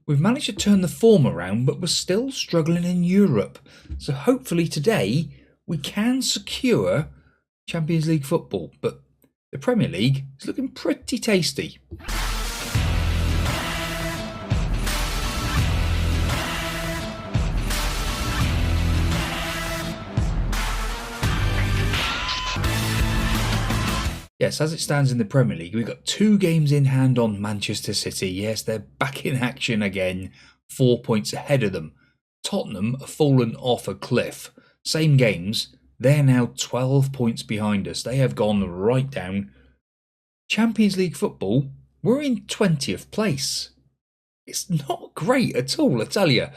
we've managed to turn the form around, but we're still struggling in Europe. So hopefully today we can secure Champions League football, but the Premier League is looking pretty tasty. Yes, as it stands in the Premier League, we've got 2 games in hand on Manchester City. Yes, they're back in action again, 4 points ahead of them. Tottenham have fallen off a cliff. Same games, they're now 12 points behind us. They have gone right down. Champions League football, we're in 20th place. It's not great at all, I tell you.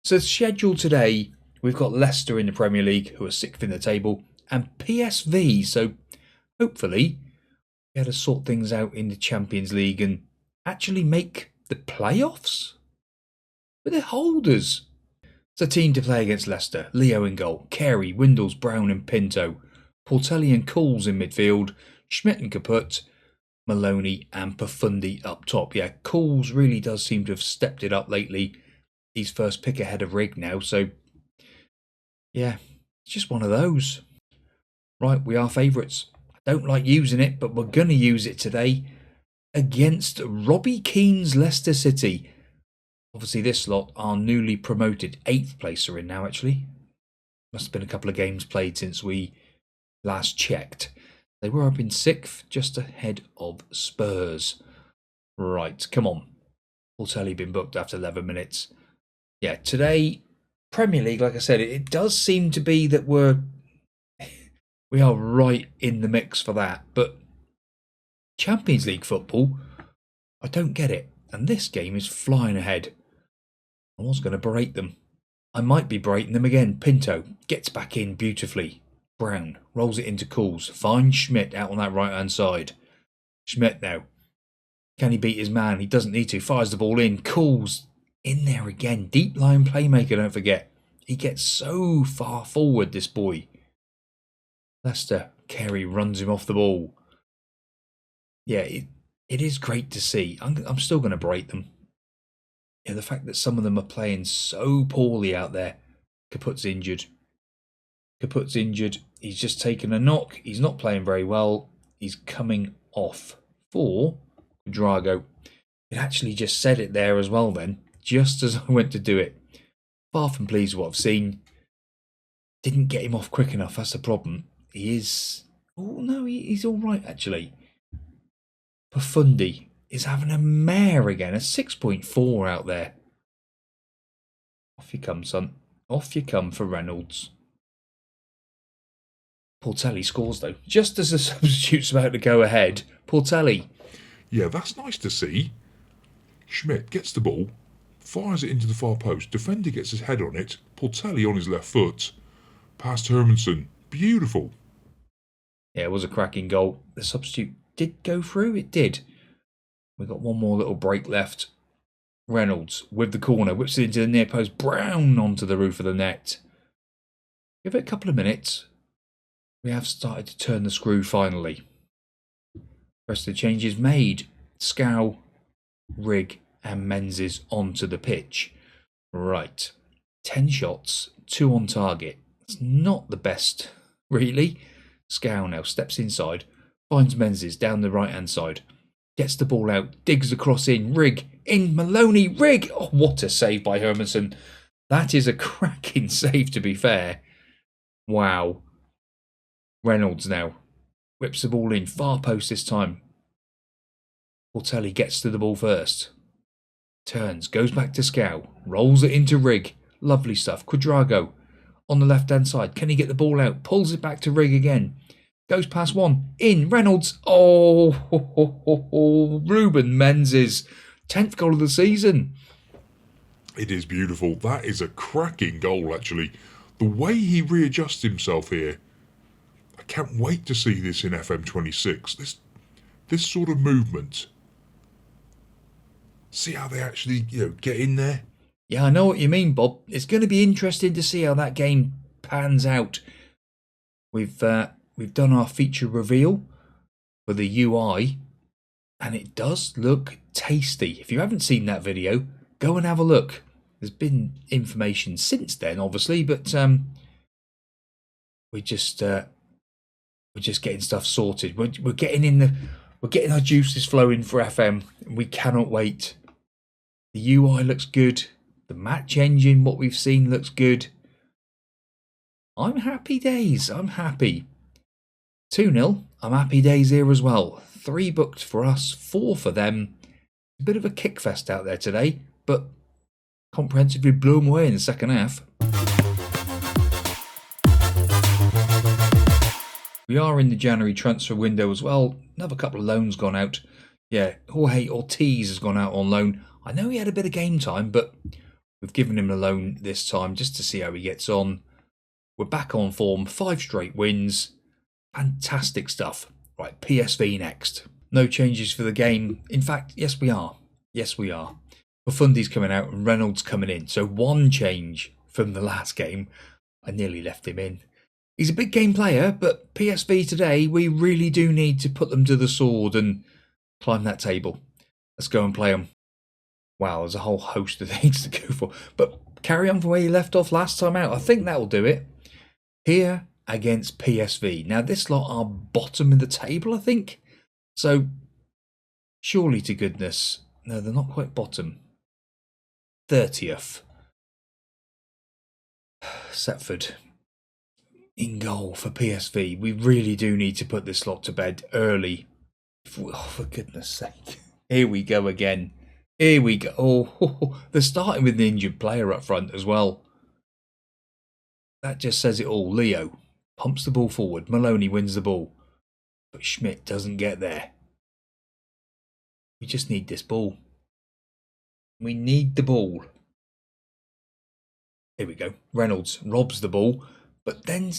So scheduled today, we've got Leicester in the Premier League, who are 6th in the table, and PSV, so hopefully be able to sort things out in the Champions League and actually make the playoffs. But they're holders. It's a team to play against Leicester. Leo in goal, Carey, Windles, Brown and Pinto, Portelli and Cools in midfield, Schmidt and Kaput, Maloney and Profundi up top. Yeah, Cools really does seem to have stepped it up lately. He's first pick ahead of Rig now, so yeah, it's just one of those. Right, we are favourites. I don't like using it, but we're going to use it today against Robbie Keane's Leicester City. Obviously, this lot are newly promoted. 8th place are in now, actually. Must have been a couple of games played since we last checked. They were up in 6th, just ahead of Spurs. Right, come on. Portelli been booked after 11 minutes. Yeah, today, Premier League, like I said, it does seem to be that we are right in the mix for that. But Champions League football, I don't get it. And this game is flying ahead. I was going to berate them. I might be berating them again. Pinto gets back in beautifully. Brown rolls it into Cools. Finds Schmidt out on that right-hand side. Schmidt now. Can he beat his man? He doesn't need to. Fires the ball in. Cools in there again. Deep line playmaker, don't forget. He gets so far forward, this boy. Leicester. Carey runs him off the ball. Yeah, it is great to see. I'm still going to berate them. Yeah, the fact that some of them are playing so poorly out there. Kaput's injured. He's just taken a knock. He's not playing very well. He's coming off for Drago. It actually just said it there as well then, just as I went to do it. Far from pleased with what I've seen. Didn't get him off quick enough, that's the problem. He is... Oh no, he's alright actually. Profundi is having a mare again, a 6.4 out there. Off you come, son. Off you come for Reynolds. Portelli scores though. Just as the substitute's about to go ahead, Portelli. Yeah, that's nice to see. Schmidt gets the ball, fires it into the far post. Defender gets his head on it. Portelli on his left foot. Past Hermanson. Beautiful. Yeah, it was a cracking goal. The substitute did go through. It did. We've got one more little break left. Reynolds with the corner. Whips it into the near post. Brown onto the roof of the net. Give it a couple of minutes. We have started to turn the screw finally. Rest of the changes made. Scow, Rig and Menzies onto the pitch. Right. 10 shots, 2 on target. It's not the best, really. Scow now steps inside. Finds Menzies down the right hand side. Gets the ball out. Digs the cross in. Rig. In Maloney. Rig. Oh, what a save by Hermanson. That is a cracking save, to be fair. Wow. Reynolds now. Whips the ball in. Far post this time. Portelli gets to the ball first. Turns. Goes back to Scow. Rolls it into Rig. Lovely stuff. Quadrago on the left hand side. Can he get the ball out? Pulls it back to Rig again. Goes past one. In. Reynolds. Oh, Ruben Menzies. 10th goal of the season. It is beautiful. That is a cracking goal, actually. The way he readjusts himself here. I can't wait to see this in FM26. This sort of movement. See how they actually, get in there. Yeah, I know what you mean, Bob. It's going to be interesting to see how that game pans out. We've done our feature reveal for the UI, and it does look tasty. If you haven't seen that video, go and have a look. There's been information since then, obviously, but we're just getting stuff sorted. We're getting our juices flowing for FM. And we cannot wait. The UI looks good. The match engine, what we've seen, looks good. I'm happy days. I'm happy. 2-0. I'm happy days here as well. 3 booked for us, 4 for them. A bit of a kickfest out there today, but comprehensively blew them away in the second half. We are in the January transfer window as well. Another couple of loans gone out. Yeah, Jorge Ortiz has gone out on loan. I know he had a bit of game time, but we've given him a loan this time just to see how he gets on. We're back on form, 5 straight wins. Fantastic stuff. Right, PSV next. No changes for the game. In fact, yes we are. Yes we are. Fundy's coming out and Reynolds coming in. So 1 change from the last game. I nearly left him in. He's a big game player, but PSV today, we really do need to put them to the sword and climb that table. Let's go and play them. Wow, there's a whole host of things to go for. But carry on from where you left off last time out. I think that will do it. Here against PSV. Now, this lot are bottom of the table, I think. So, surely to goodness. No, they're not quite bottom. 30th. Setford in goal for PSV. We really do need to put this lot to bed early. Oh, for goodness sake. Here we go again. Here we go. Oh, they're starting with an injured player up front as well. That just says it all. Leo pumps the ball forward. Maloney wins the ball. But Schmidt doesn't get there. We just need this ball. We need the ball. Here we go. Reynolds robs the ball, but then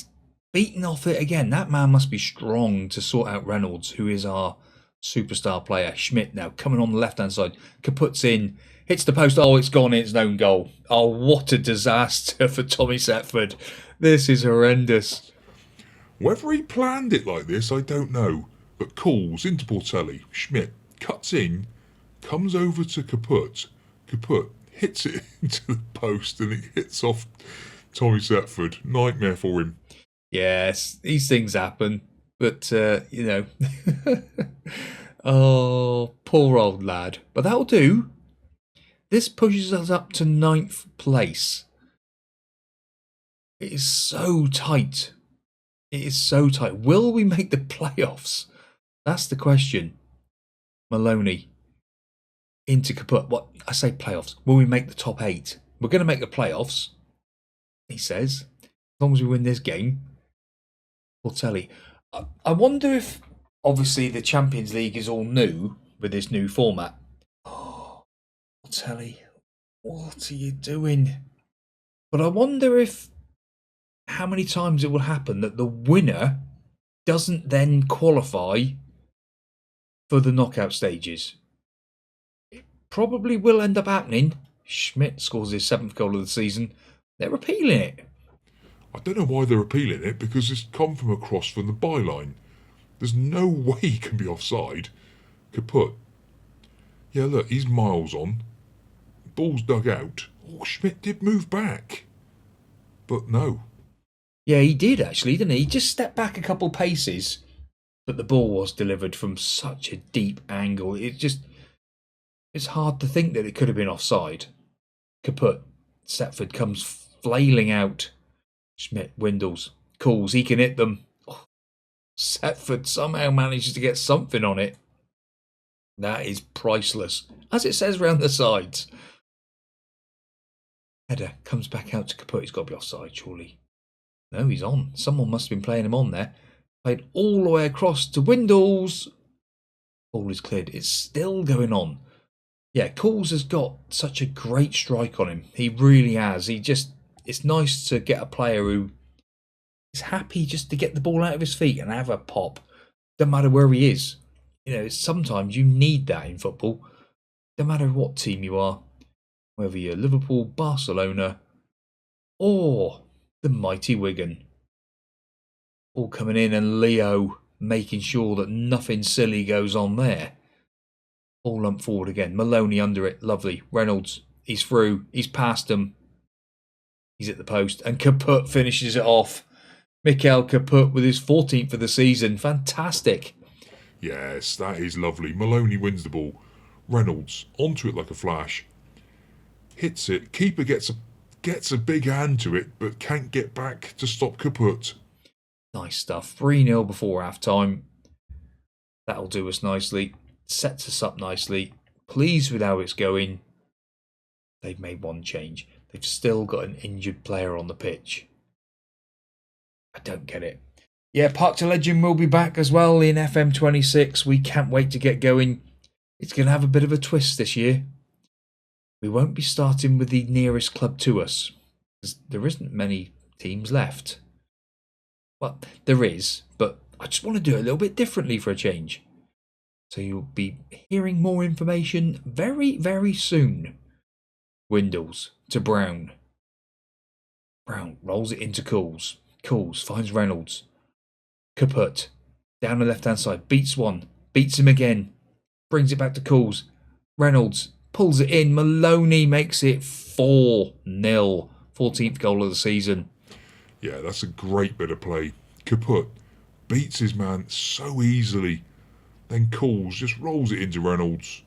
beaten off it again. That man must be strong to sort out Reynolds, who is our superstar player. Schmidt now coming on the left-hand side. Kaput's in. Hits the post. Oh, it's gone. It's an own goal. Oh, what a disaster for Tommy Setford. This is horrendous. Whether he planned it like this, I don't know. But calls into Portelli. Schmidt cuts in, comes over to Kaput. Kaput hits it into the post and it hits off Tommy Setford. Nightmare for him. Yes, these things happen. But, you know. Oh, poor old lad. But that'll do. This pushes us up to 9th place. It is so tight. It is so tight. Will we make the playoffs? That's the question. Maloney. Into Kaput. What? I say playoffs. Will we make the top 8? We're going to make the playoffs, he says. As long as we win this game. Portelli. I wonder if, obviously, the Champions League is all new with this new format. Oh, Portelli, what are you doing? But I wonder if how many times it will happen that the winner doesn't then qualify for the knockout stages. It probably will end up happening. Schmidt scores his 7th goal of the season. They're appealing it. I don't know why they're appealing it, because it's come from across from the byline. There's no way he can be offside. Kaput. Yeah, look, he's miles on. Ball's dug out. Oh, Schmidt did move back. But no. Yeah, he did actually, didn't he? He just stepped back a couple paces, but the ball was delivered from such a deep angle. It's hard to think that it could have been offside. Kaput. Setford comes flailing out. Schmidt windles. Calls. He can hit them. Oh, Setford somehow manages to get something on it. That is priceless. As it says round the sides. Header comes back out to Kaput. He's got to be offside, surely. No, he's on. Someone must have been playing him on there. Played all the way across to Windles. Ball is cleared. It's still going on. Yeah, Calls has got such a great strike on him. He really has. It's nice to get a player who is happy just to get the ball out of his feet and have a pop. Doesn't matter where he is. You know, sometimes you need that in football. No matter what team you are. Whether you're Liverpool, Barcelona, or the mighty Wigan. All coming in and Leo making sure that nothing silly goes on there. All lumped forward again. Maloney under it. Lovely. Reynolds. He's through. He's past them. He's at the post. And Kaput finishes it off. Mikel Kaput with his 14th of the season. Fantastic. Yes, that is lovely. Maloney wins the ball. Reynolds onto it like a flash. Hits it. Keeper gets a big hand to it, but can't get back to stop Kaput. Nice stuff. 3-0 before half-time. That'll do us nicely. Sets us up nicely. Pleased with how it's going. They've made one change. They've still got an injured player on the pitch. I don't get it. Yeah, Park to Legend will be back as well in FM26. We can't wait to get going. It's going to have a bit of a twist this year. We won't be starting with the nearest club to us, because there isn't many teams left. Well, there is, but I just want to do it a little bit differently for a change. So you'll be hearing more information very, very soon. Windles to Brown. Brown rolls it into Cools. Cools finds Reynolds. Kaput down the left-hand side. Beats one. Beats him again. Brings it back to Cools. Reynolds pulls it in. Maloney makes it 4-0. 14th goal of the season. Yeah, that's a great bit of play. Kaput beats his man so easily. Then Cools just rolls it into Reynolds.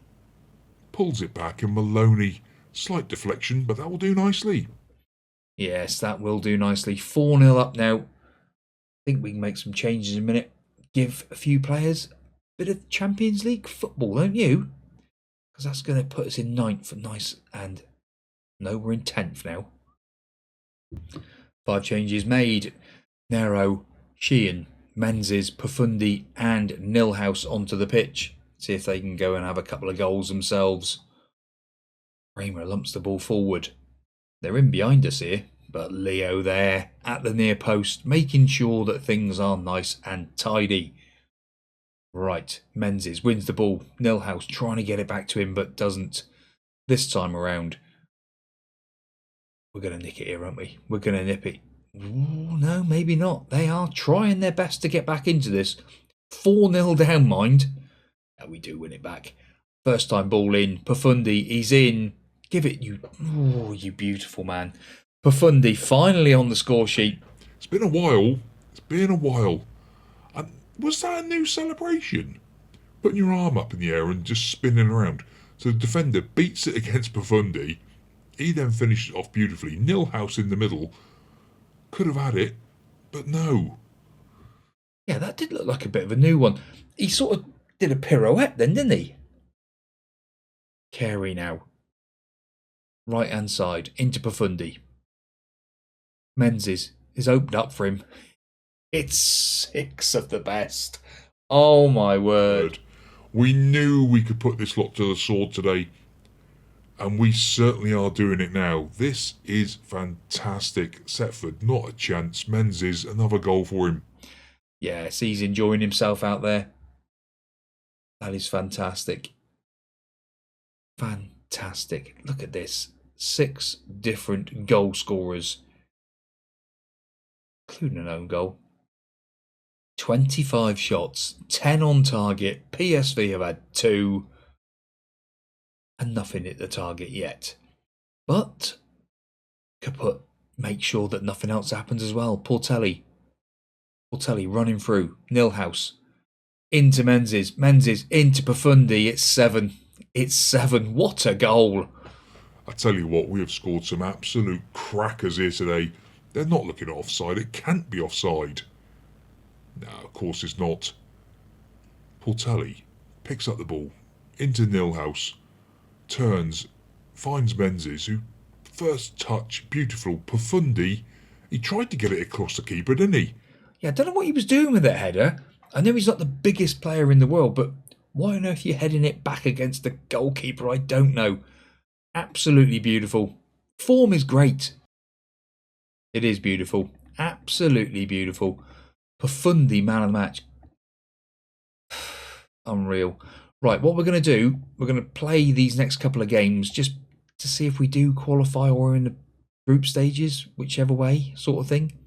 Pulls it back and Maloney, slight deflection, but that will do nicely. Yes, that will do nicely. 4-0 up now. I think we can make some changes in a minute. Give a few players a bit of Champions League football, don't you? Because that's going to put us in 9th. Nice. And no, we're in 10th now. 5 changes made. Nero, Sheehan, Menzies, Profundi and Nilhouse onto the pitch. See if they can go and have a couple of goals themselves. Kramer lumps the ball forward. They're in behind us here, but Leo there at the near post, making sure that things are nice and tidy. Right, Menzies wins the ball. Nilhouse trying to get it back to him, but doesn't this time around. We're going to nick it here, aren't we? We're going to nip it. Ooh, no, maybe not. They are trying their best to get back into this. 4-0 down, mind. And we do win it back. First time ball in. Profundi, he's in. Give it, you. Oh, you beautiful man. Profundi finally on the score sheet. It's been a while. And was that a new celebration? Putting your arm up in the air and just spinning around. So the defender beats it against Profundi. He then finishes it off beautifully. Nilhouse in the middle. Could have had it, but no. Yeah, that did look like a bit of a new one. He sort of did a pirouette then, didn't he? Carey now. Right hand side into Profundi. Menzies is opened up for him. It's 6 of the best. Oh my word. We knew we could put this lot to the sword today. And we certainly are doing it now. This is fantastic. Setford, not a chance. Menzies, another goal for him. Yes, he's enjoying himself out there. That is fantastic. Fantastic. Look at this. 6 different goal scorers, including an own goal. 25 shots, 10 on target. PSV have had 2. And nothing hit the target yet. But Kaput makes sure that nothing else happens as well. Portelli running through. Nilhouse into Menzies. Menzies into Profundi. It's 7. It's 7. What a goal. I tell you what, we have scored some absolute crackers here today. They're not looking at offside. It can't be offside. No, of course it's not. Portelli picks up the ball into Nilhouse. Turns, finds Menzies, who first touch, beautiful. Profundi, he tried to get it across the keeper, didn't he? Yeah, I don't know what he was doing with that header. I know he's not the biggest player in the world, but why on earth are you heading it back against the goalkeeper? I don't know. Absolutely beautiful. Form is great. It is beautiful. Absolutely beautiful. Profundi, man of the match. Unreal. Right, what we're going to do, we're going to play these next couple of games just to see if we do qualify or in the group stages, whichever way, sort of thing.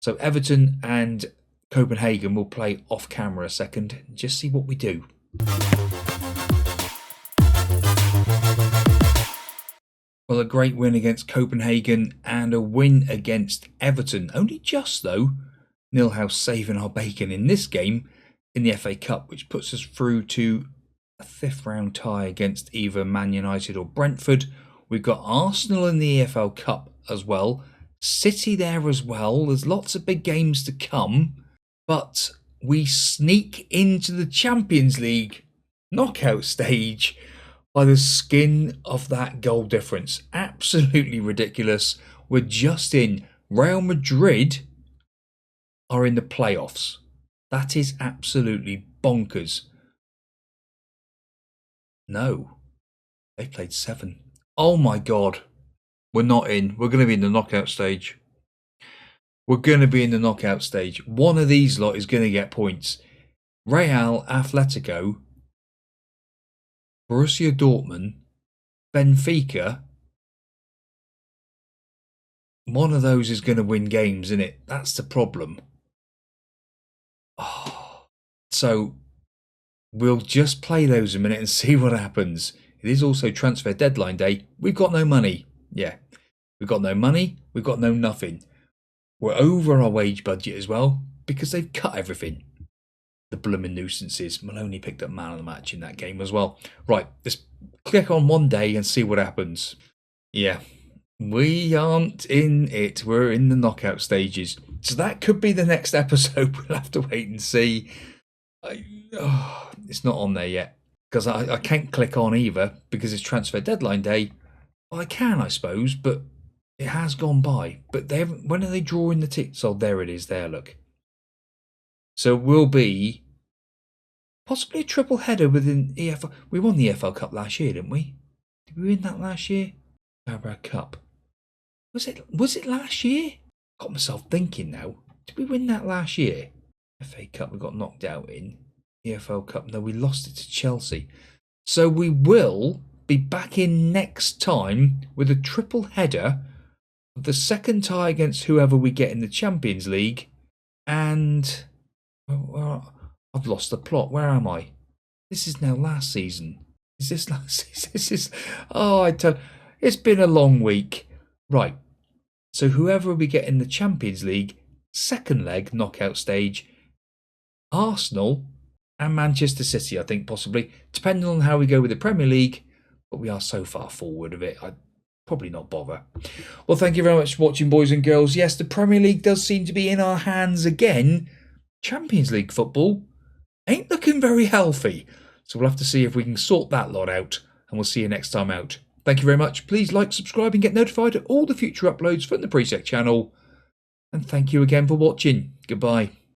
So Everton and Copenhagen will play off camera a second, just see what we do. Well, a great win against Copenhagen and a win against Everton. Only just, though. Nilhouse saving our bacon in this game in the FA Cup, which puts us through to a 5th round tie against either Man United or Brentford. We've got Arsenal in the EFL Cup as well. City there as well. There's lots of big games to come. But we sneak into the Champions League knockout stage by the skin of that goal difference. Absolutely ridiculous. We're just in. Real Madrid are in the playoffs. That is absolutely bonkers. No, they played 7. Oh my God. We're not in. We're going to be in the knockout stage. We're going to be in the knockout stage. One of these lot is going to get points. Real, Atletico, Borussia Dortmund, Benfica. One of those is going to win games, isn't it? That's the problem. Oh. So we'll just play those a minute and see what happens. It is also transfer deadline day. We've got no money. Yeah, we've got no money. We've got no nothing. We're over our wage budget as well because they've cut everything. The blooming nuisances. Maloney picked up man of the match in that game as well. Right, let's click on one day and see what happens. Yeah, we aren't in it. We're in the knockout stages. So that could be the next episode. We'll have to wait and see. It's not on there yet because I can't click on either because it's transfer deadline day. Well, I can, I suppose, but it has gone by. But they haven't. When are they drawing the tickets? Oh, there it is. There, look. So it will be possibly a triple header within EFL. We won the EFL Cup last year, didn't we? Did we win that last year? Carabao Cup. Was it last year? Got myself thinking now. Did we win that last year? FA Cup we got knocked out in. EFL Cup, no, we lost it to Chelsea. So we will be back in next time with a triple header of the second tie against whoever we get in the Champions League. And well, I've lost the plot. Where am I? This is now last season. Is this last season? This is... it's been a long week. Right. So whoever we get in the Champions League, second leg, knockout stage, Arsenal and Manchester City, I think, possibly, depending on how we go with the Premier League. But we are so far forward of it, I'd probably not bother. Well, thank you very much for watching, boys and girls. Yes, the Premier League does seem to be in our hands again. Champions League football ain't looking very healthy. So we'll have to see if we can sort that lot out. And we'll see you next time out. Thank you very much. Please like, subscribe and get notified of all the future uploads from the Presec channel. And thank you again for watching. Goodbye.